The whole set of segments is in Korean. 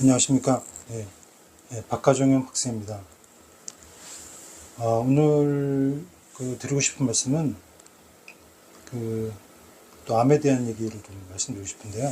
안녕하십니까. 박가정현 학생입니다. 오늘 드리고 싶은 말씀은 또 암에 대한 얘기를 좀 말씀드리고 싶은데요.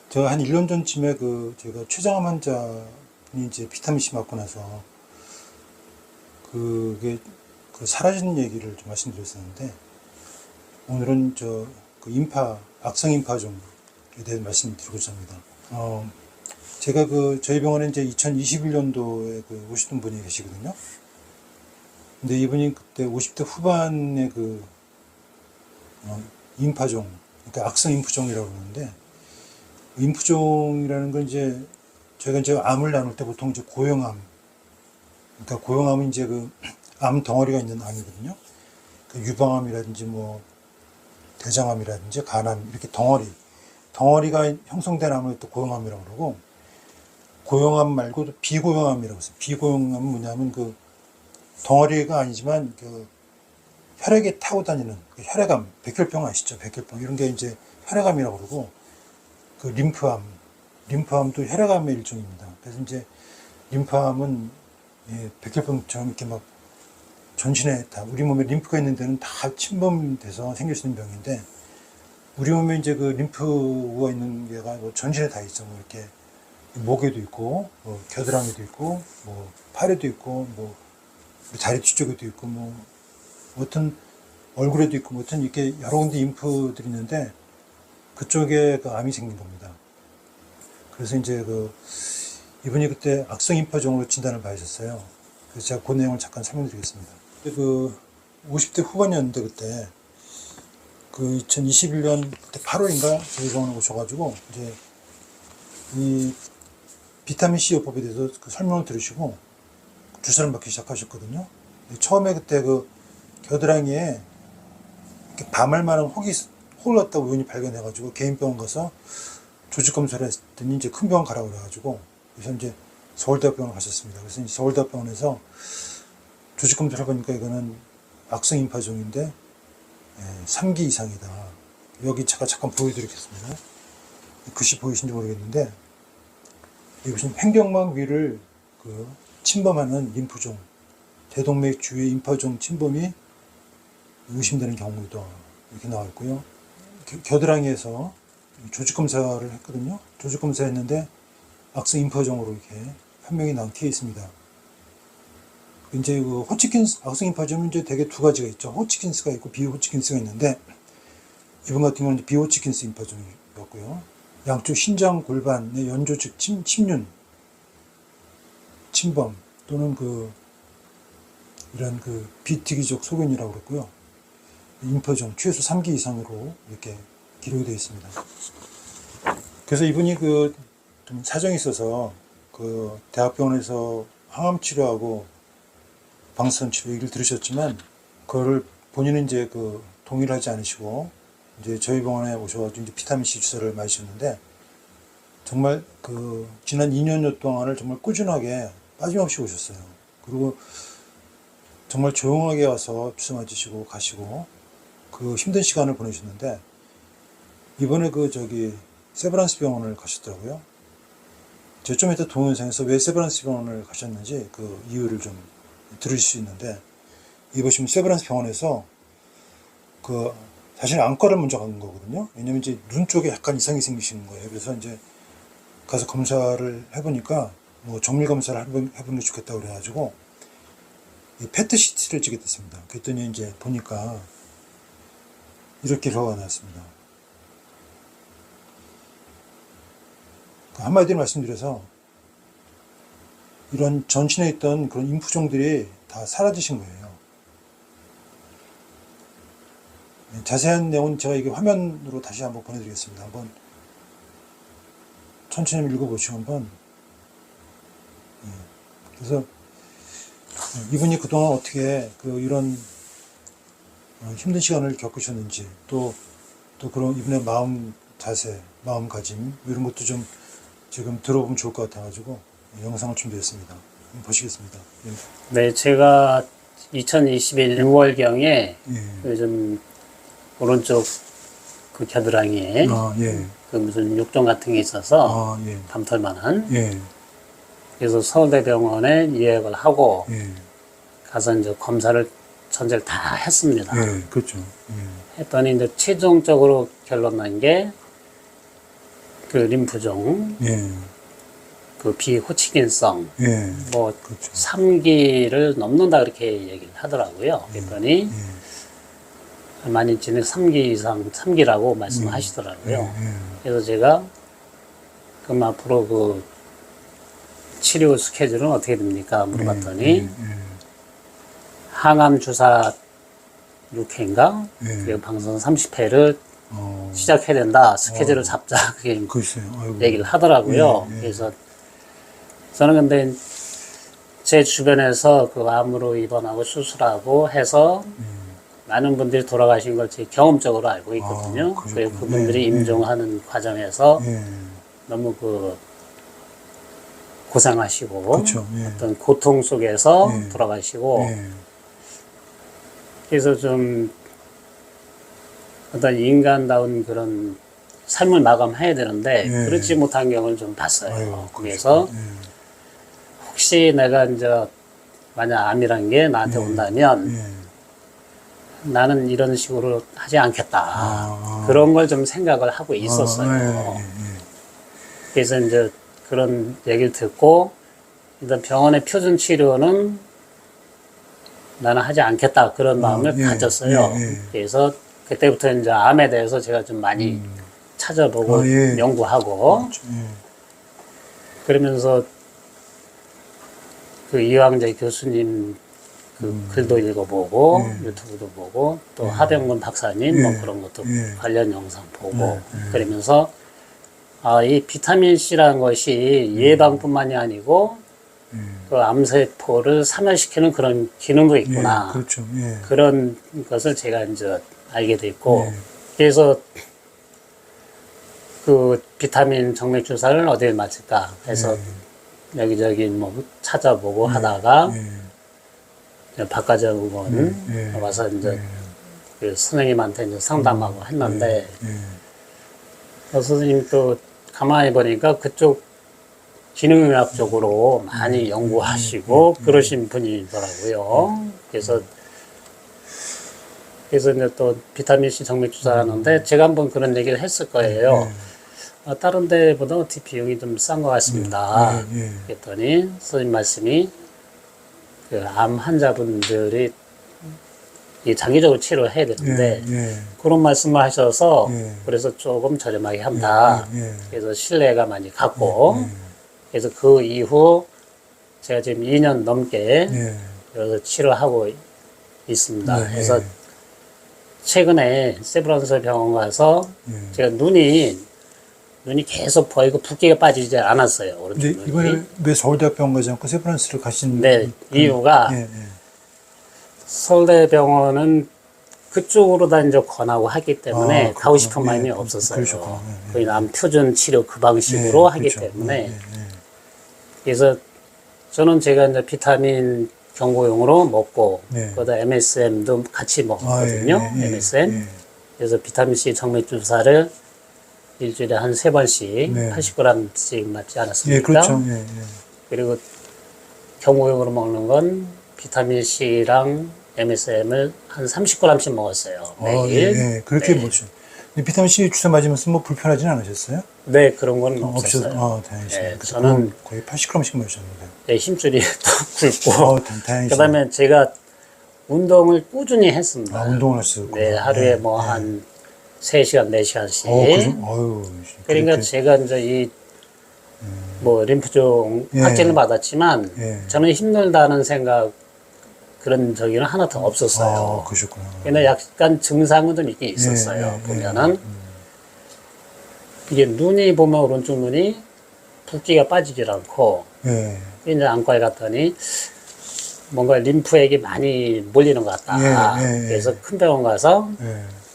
제가 한 1년 전쯤에 제가 췌장암 환자분이 이제 비타민C 맞고 나서 그게 사라지는 얘기를 좀 말씀드렸었는데, 오늘은 악성 임파종에 대해 말씀드리고자 합니다. 제가 저희 병원에 이제 2021년도에 오시던 분이 계시거든요. 근데 이분이 그때 50대 후반의 임파종, 그러니까 악성 임프종이라고 그러는데, 임프종이라는 건 저희가 이제 암을 나눌 때 보통 이제 고형암, 그러니까 고형암은 이제 암 덩어리가 있는 암이거든요. 유방암이라든지 대장암이라든지 간암, 이렇게 덩어리가 형성된 암을 또 고형암이라고 그러고, 고형암 말고도 비고형암이라고 해서, 비고형암은 뭐냐면 덩어리가 아니지만 혈액에 타고 다니는 혈액암, 백혈병 아시죠? 백혈병 이런 게 이제 혈액암이라고 그러고, 림프암도 혈액암의 일종입니다. 그래서 이제 림프암은 백혈병처럼 이렇게 막 전신에 다, 우리 몸에 림프가 있는 데는 다 침범돼서 생길 수 있는 병인데, 우리 몸에 이제 림프가 있는 게가 전신에 다 있죠. 이렇게 목에도 있고, 겨드랑이도 있고, 팔에도 있고, 다리 뒤쪽에도 있고, 어떤 얼굴에도 있고, 어떤 이렇게 여러 군데 림프들이 있는데, 그쪽에 암이 생긴 겁니다. 그래서 이제 이분이 그때 악성 임파종으로 진단을 받으셨어요. 그래서 제가 그 내용을 잠깐 설명드리겠습니다. 50대 후반이었는데 그때 2021년 그때 8월인가 저희 병원에 오셔가지고 이제 이 비타민 C 요법에 대해서 설명을 들으시고 주사를 맞기 시작하셨거든요. 처음에 그때 겨드랑이에 이렇게 밤할 만한 혹이 흘렀다고 우연히 발견해가지고 개인병원 가서 조직 검사를 했더니 이제 큰 병원 가라고 그래가지고, 그래서 이제 서울대학병원 가셨습니다. 그래서 이제 서울대학병원에서 조직 검사를 해보니까 이거는 악성 임파종인데 3기 이상이다. 여기 제가 잠깐 보여드리겠습니다. 글씨 보이신지 모르겠는데, 여기 보시면 횡격막 위를 침범하는 림프종, 대동맥 주위의 임파종 침범이 의심되는 경우도 이렇게 나와 있고요. 겨드랑이에서 조직검사를 했거든요. 조직검사 했는데 악성 임파종으로 이렇게 판명이 나온 케이스입니다. 있습니다. 이제 호치킨스, 악성 임파종은 이제 대개 두 가지가 있죠. 호치킨스가 있고 비호치킨스가 있는데, 이분 같은 경우는 비호치킨스 임파종이었고요. 양쪽 신장 골반의 연조직 침륜, 침범 또는 이런 비특이적 소견이라고 그랬고요. 임파종 최소 3기 이상으로 이렇게 기록이 되어 있습니다. 그래서 이분이 좀 사정이 있어서 대학병원에서 항암 치료하고 방사선 치료 얘기를 들으셨지만, 그거를 본인은 이제 동의를 하지 않으시고 이제 저희 병원에 오셔가지고 이제 비타민C 주사를 맞으셨는데, 정말 지난 2년여 동안을 정말 꾸준하게 빠짐없이 오셨어요. 그리고 정말 조용하게 와서 주사 맞으시고 가시고 힘든 시간을 보내셨는데, 이번에 세브란스 병원을 가셨더라고요. 제가 좀 이따 동영상에서 왜 세브란스 병원을 가셨는지 이유를 좀 들으실 수 있는데, 이 보시면 세브란스 병원에서 사실 안과를 먼저 간 거거든요. 왜냐면 이제 눈 쪽에 약간 이상이 생기시는 거예요. 그래서 이제 가서 검사를 해보니까 정밀 검사를 해보는 게 좋겠다고 그래가지고 PET-CT를 찍게 됐습니다. 그랬더니 이제 보니까 이렇게 결과가 나왔습니다. 한마디로 말씀드려서 이런 전신에 있던 그런 임프종들이 다 사라지신 거예요. 자세한 내용은 제가 이게 화면으로 다시 한번 보내드리겠습니다. 한번 천천히 읽어보시고 한번. 그래서 이분이 그동안 어떻게 이런 힘든 시간을 겪으셨는지, 또 그런 이분의 마음 자세, 마음가짐 이런 것도 좀 지금 들어보면 좋을 것 같아가지고 영상을 준비했습니다. 한번 보시겠습니다. 네, 제가 2021년 6월경에 요즘 오른쪽 겨드랑이에 무슨 욕정 같은 게 있어서 담털만한 그래서 서울대병원에 예약을 하고 예. 가서 이제 검사를 전체를 다 했습니다. 예. 그렇죠. 했더니 이제 최종적으로 결론 난 게 그 림프종, 예. 그 비호치킨성, 예. 뭐 그렇죠. 3기를 넘는다 그렇게 얘기를 하더라고요. 그랬더니 많이 지내 3기 이상, 3기라고 말씀하시더라고요. 그래서 제가 그럼 앞으로 그 치료 스케줄은 어떻게 됩니까? 물어봤더니 항암 주사 6회인가? 그리고 방송 30회를 시작해야 된다. 스케줄을 잡자. 그게 글쎄요. 아이고. 얘기를 하더라고요. 그래서 저는 근데 제 주변에서 그 암으로 입원하고 수술하고 해서 많은 분들이 돌아가신 걸 제 경험적으로 알고 있거든요. 그러셨구나. 그리고 그분들이 임종하는 과정에서 예. 너무 그 고생하시고 그렇죠. 예. 어떤 고통 속에서 돌아가시고 예. 그래서 좀 어떤 인간다운 그런 삶을 마감해야 되는데 예. 그렇지 못한 경우를 좀 봤어요. 아이고, 그래서 혹시 내가 이제 만약 암이란 게 나한테 온다면 나는 이런 식으로 하지 않겠다. 그런 걸 좀 생각을 하고 있었어요. 그래서 이제 그런 얘기를 듣고 일단 병원의 표준 치료는 나는 하지 않겠다. 그런 마음을 가졌어요. 그래서 그때부터 이제 암에 대해서 제가 좀 많이 찾아보고 연구하고 그렇죠. 그러면서 그 이황재 교수님 그 글도 읽어보고 유튜브도 보고 또 하병근 박사님 뭐 그런 것도 관련 영상 보고 그러면서 아, 이 비타민 C라는 것이 예방뿐만이 아니고 그 암세포를 사멸시키는 그런 기능도 있구나. 그렇죠. 그런 것을 제가 이제 알게 됐고 그래서 그 비타민 정맥 주사를 어디에 맞을까 해서 여기저기 뭐 찾아보고 하다가 박가정 의원 와서 이제 그 선생님한테 이제 상담하고 했는데 선생님 또 가만히 보니까 그쪽 기능의학 쪽으로 많이 연구하시고 그러신 분이더라고요. 그래서 이제 또 비타민C 정맥 주사를 하는데 제가 한번 그런 얘기를 했을 거예요. 다른 데보다 어떻게 비용이 좀 싼 것 같습니다. 그랬더니 선생님 말씀이 그 암 환자분들이 이 장기적으로 치료해야 되는데 그런 말씀을 하셔서 그래서 조금 저렴하게 한다. 그래서 신뢰가 많이 갔고 그래서 그 이후 제가 지금 2년 넘게 여기서 치료하고 있습니다. 그래서 최근에 세브란스 병원 가서 제가 눈이 계속 보이고 붓기가 빠지지 않았어요. 오른쪽 근데 눈이. 이번에 왜 서울대병원 가지 않고 세브란스를 가신? 네, 이유가 서울대병원은 그쪽으로 다 이제 권하고 하기 때문에 가고 싶은 마음이 없었어요. 거의 남 표준 치료 그 방식으로 하기 때문에. 그래서 저는 제가 이제 비타민 경구용으로 먹고, 거기다 MSM도 같이 먹었거든요. MSM. 그래서 비타민C 정맥 주사를 일주일에 한 3번씩 80g씩 맞지 않았습니까? 그렇죠. 그리고 경구용으로 먹는 건 비타민C랑 MSM을 한 30g씩 먹었어요. 매일. 그렇게 먹죠. 비타민C 주사 맞으면서 뭐 불편하진 않으셨어요? 네, 그런 건 없었어요. 다행이시네요. 저는 거의 80g씩 먹으셨는데. 네, 힘줄이 또 굵고 다행이시네요. 그다음에 제가 운동을 꾸준히 했습니다. 운동을 하셨고. 네, 하루에 뭐 한 3시간, 4시간씩. 그러니까 제가 이제 이 뭐 림프종 확진을 받았지만 저는 힘들다는 생각 그런 적이 하나도 없었어요. 그러셨구나. 근데 약간 증상은 좀 있긴 있었어요. 보면은 이게 눈이 보면 오른쪽 눈이 붓기가 빠지질 않고 이제 안과에 갔더니 뭔가 림프액이 많이 몰리는 것 같다. 그래서 큰 병원 가서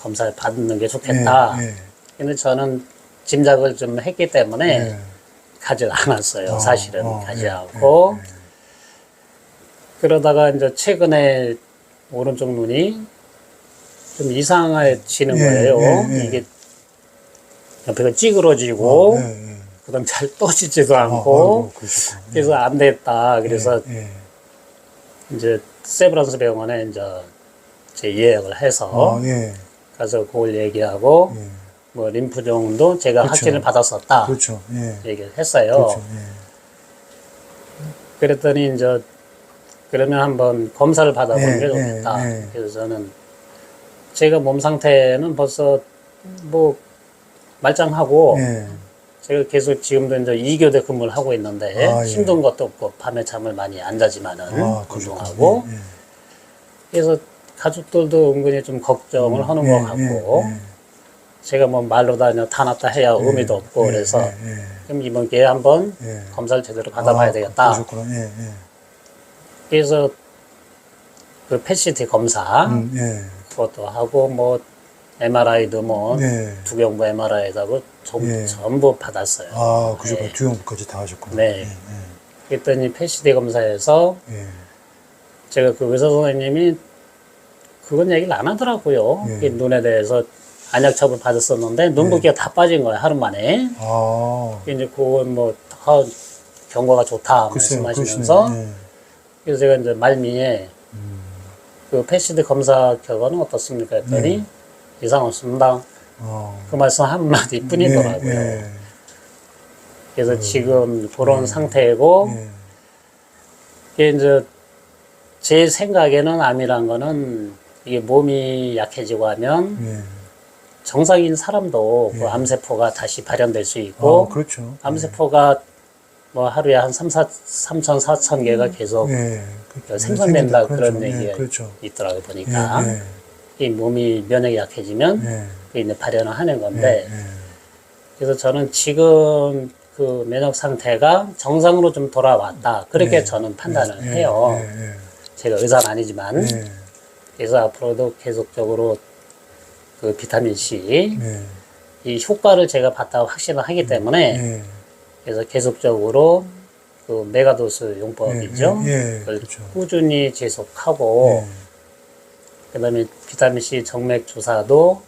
검사를 받는 게 좋겠다. 근데 저는 짐작을 좀 했기 때문에 가지 않았어요. 사실은 가지 않고. 그러다가 이제 최근에 오른쪽 눈이 좀 이상해지는 거예요. 이게 옆에가 찌그러지고 그다음 잘 떠지지도 않고 아이고, 그러셨구나. 그래서 안 되겠다. 그래서 예. 이제 세브란스 병원에 이제 제 예약을 해서 아, 예. 가서 그걸 얘기하고 예. 뭐 림프종도 제가 그렇죠. 확진을 받았었다. 그렇죠. 예. 얘기를 했어요. 그렇죠. 예. 그랬더니 이제 그러면 한번 검사를 받아보는 예, 게 좋겠다. 예, 예. 그래서 저는 제가 몸 상태는 벌써 뭐 말짱하고 예. 제가 계속 지금도 이제 2교대 근무를 하고 있는데 아, 예. 힘든 것도 없고 밤에 잠을 많이 안 자지만은 아, 그러셨구나. 운동하고 예, 예. 그래서 가족들도 은근히 좀 걱정을 하는 것 같고 제가 뭐 말로 다 났다 해야 의미도 없고 그래서 그럼 이번 기회에 한번 예. 검사를 제대로 받아봐야 되겠다. 그러셨구나. 예, 예. 그래서 그 PET 검사 예. 그것도 하고 뭐 MRI도 뭐 네. 두경부 MRI도 하고 예. 전부 받았어요. 아, 그러셨구나. 네. 두형부까지 다 하셨구나. 네. 예, 그랬더니 PET 검사에서 예. 예. 제가 그 의사 선생님이 그건 얘기를 안 하더라고요. 예. 그 눈에 대해서 안약 처분 받았었는데 눈붓기가 다 빠진 거예요. 하루 만에. 아, 이제 그건 뭐 경과가 좋다 글쎄요. 말씀하시면서 그러시네. 예. 그래서 제가 이제 말미에 그 PET 검사 결과는 어떻습니까? 했더니 이상 없습니다. 그 말씀 한마디 뿐이더라고요. 예. 그래서 지금 그런 상태고 예. 이게 이제 제 생각에는 암이란 거는 이게 몸이 약해지고 하면 예. 정상인 사람도 그 암세포가 다시 발현될 수 있고 그렇죠. 암세포가 뭐 하루에 한 3천, 4천 개가 계속 예. 생성된다 그렇죠. 그런 얘기가 그렇죠. 있더라고요 보니까 예. 이 몸이 면역이 약해지면 예. 그게 이제 발현을 하는 예. 건데 예. 그래서 저는 지금 그 면역 상태가 정상으로 좀 돌아왔다 그렇게 예. 저는 판단을 예. 해요. 예. 제가 의사는 아니지만 예. 그래서 앞으로도 계속적으로 그 비타민 C 예. 이 효과를 제가 봤다고 확신을 하기 때문에 예. 그래서 계속적으로 그 메가도스 용법이죠. 예. 예. 그걸 그렇죠. 꾸준히 지속하고 예. 그다음에 비타민 C 정맥 주사도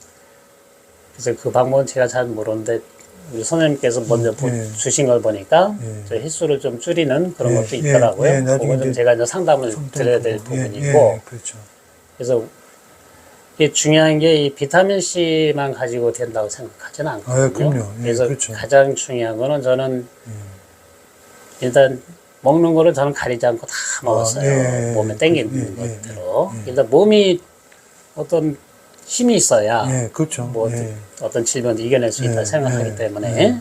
그래서 그 방법은 제가 잘 모르는데 우리 선생님께서 먼저 주신 걸 보니까 예. 저 횟수를 좀 줄이는 그런 예. 것도 있더라고요. 예. 나중에 그건 좀 이제 제가 이제 상담을 드려야 될 부분이고 그렇죠. 그래서 이게 중요한 게 이 비타민 C만 가지고 된다고 생각하지는 않거든요. 그럼요. 예, 그래서 그렇죠. 가장 중요한 거는 저는 일단 먹는 거를 저는 가리지 않고 다 먹었어요. 예. 몸에 땡기는 예. 것대로. 일단 몸이 어떤 힘이 있어야 예. 그렇죠. 뭐 예. 어떤 질병도 이겨낼 수 있다 예. 생각하기 예. 때문에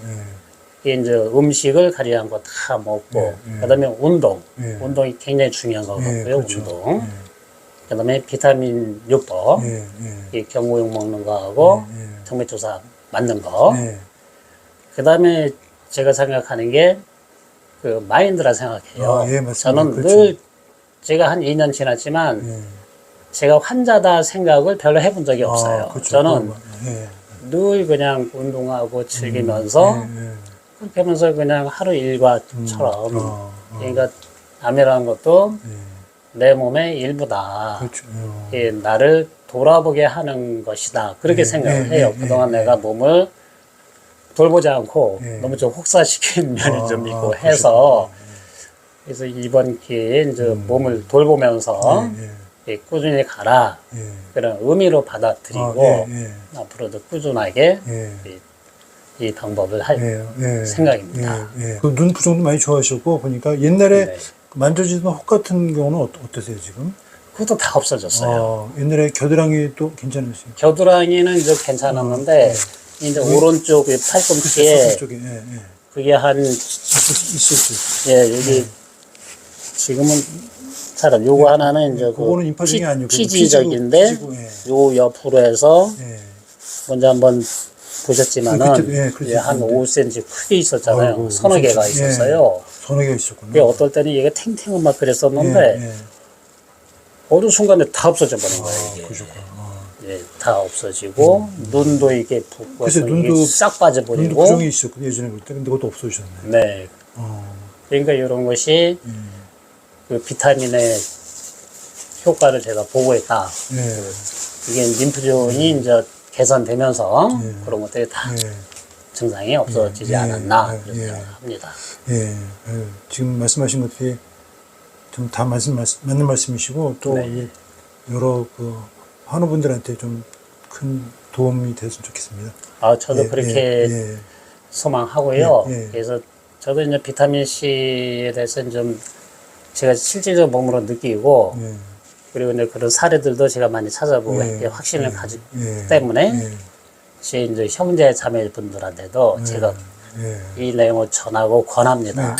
이게 이제 음식을 가리지 않고 다 먹고 그다음에 운동. 예. 운동이 굉장히 중요한 것 같고요. 그렇죠. 운동. 그다음에 비타민 요법. 예. 예. 이 경구용 먹는 거하고 정맥주사 맞는 거. 예. 그다음에 제가 생각하는 게 그 마인드라 생각해요. 예, 맞습니다. 저는 그렇죠. 늘 제가 한 2년 지났지만 제가 환자다 생각을 별로 해본 적이 없어요. 그렇죠. 저는 예. 늘 그냥 운동하고 즐기면서 그렇게 하면서 그냥 하루 일과처럼 그러니까 암이라는 것도 내 몸의 일부다. 그렇죠. 예, 나를 돌아보게 하는 것이다. 그렇게 생각을 해요. 그동안 내가 몸을 돌보지 않고 너무 좀 혹사시킨 면이 좀 있고 해서 그래서 이번 기회에 이제 몸을 돌보면서 예, 꾸준히 가라 그런 의미로 받아들이고 앞으로도 꾸준하게 이 방법을 할 생각입니다. 그 눈 부종도 많이 좋아하셨고 보니까 옛날에 네. 만져지던 혹 같은 경우는 어떠세요 지금? 그것도 다 없어졌어요. 옛날에 겨드랑이 또 괜찮으세요? 겨드랑이는 이제 괜찮았는데 이제 오른쪽 이 팔꿈치에 쪽에 그게 한 있었죠. 예, 여기 지금은 잘 요거 하나는 이제 그거는 임파종이 아니고 피지적인데 피지고, 요 옆으로 해서 예. 먼저 한번 보셨지만은 그렇죠. 예, 한 5cm 크게 있었잖아요. 아이고, 서너 개가 진짜. 있었어요. 서너 개가 있었구나. 그게 어떨 때는 이게 탱탱은 막 그랬었는데 어느 순간에 다 없어져 버린 거예요. 이게. 그러셨구나. 예, 다 없어지고 눈도 이게 붓고서 눈도 이게 싹 눈도 빠져버리고 부종이 있었거든요 예전에 볼 때. 근데 그것도 없어지셨네. 네. 그러니까 이런 것이 그 비타민의 효과를 제가 보고 있다. 이게 림프종이 이제 개선되면서 그런 것들이 다 증상이 없어지지 않았나 그렇게 생각합니다. 예, 지금 말씀하신 것들이 좀 다 맞는 말씀이시고 또 네. 이게 여러 그 환우분들한테 좀 큰 도움이 됐으면 좋겠습니다. 저도 그렇게 소망하고요. 예, 예. 그래서 저도 이제 비타민 C에 대해서는 좀 제가 실질적으로 몸으로 느끼고 예, 그리고 이제 그런 사례들도 제가 많이 찾아보고 예, 확신을 예, 가지기 예, 때문에 제 이제 형제 자매분들한테도 제가 예. 이 내용을 전하고 권합니다. 네.